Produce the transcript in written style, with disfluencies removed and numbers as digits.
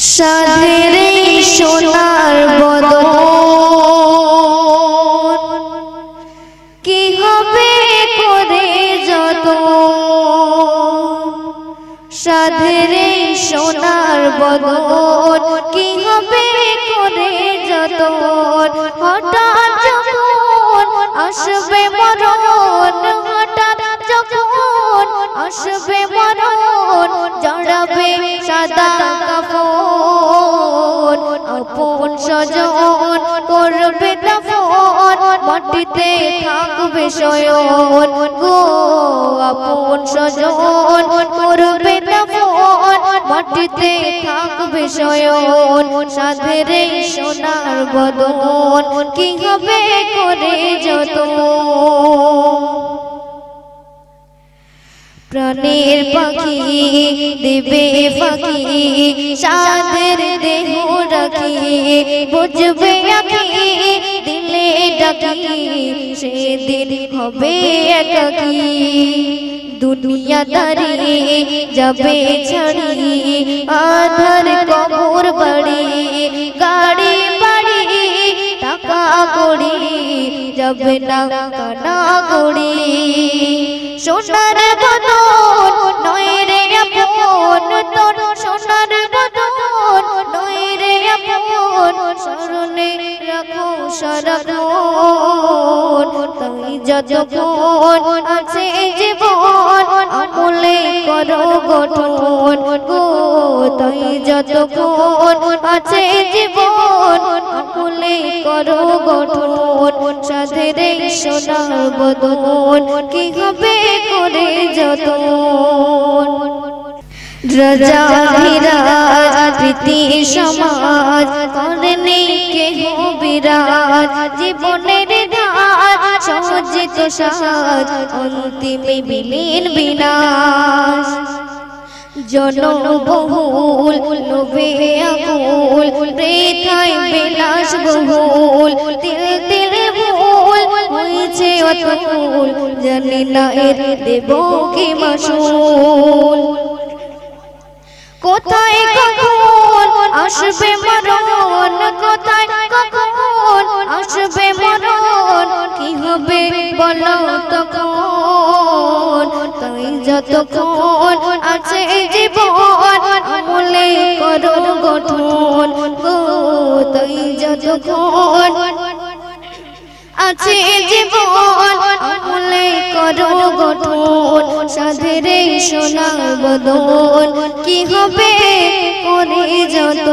সাধের সোনার বদন কি হবে করে যত, সাধের সোনার বদন কি হবে করে যত, হঠাৎ যখন আসবে মরণ, হঠাৎ যখন আসবে মরণ, জড়াবে সাদা কাফন, আপন স্বজন করবে দাফন, মাটিতে থাকবে শয়ন গো, আপন স্বজন করবে দাফন, মাটিতে থাকবে শয়ন। সাধের সোনার বদন কি হবে করে যত, প্রাণের পাখি দেবে ফাঁকি, সাধের দেহ রাখি, বুঝবে আখি দিলে ডাকি, সেদিন হবে একাকী। দুনিয়াদারি যাবে ছাড়ি, আধার কবর বাড়ি, গাড়ি বাড়ি টাকা কড়ি, যাবে না কানা কড়ি। সোনার বদন নয় রে আপন তোর, সোনার বদন নয় রে আপন, স্মরণে রাখো সারাক্ষণ। তাই যতক্ষণ আছে জীবন আমলে করো গঠন গো, তাই যতক্ষণ আছে জীবন আমলে করো গঠন। সাধের সোনার বদন কি হবে করে যত, রাজা ধীরাজ প্রীতি সমাজ করনে কেহ বিরাজ, জীবনের ধাজ সজ্জিত সাজ অন্তিমে বিলীন বিনাশ। জনবহুল লোভে আকুল বৃথায় বিলাস বহুল, তিল তিল ভুল হয়েছে অতুল, জানি না এর দেব কি মাসুল। কোথায় কখন আসবে মরণ, কোথায় কখন আসবে মরণ, কি হবে বলো তখন। তাই যতক্ষণ আছে জীবন আমলে করো গঠন গো, তাই যতক্ষণ আছে জীবন আমলে করো গঠন। সাধের সোনার বদন কি হবে করে যত।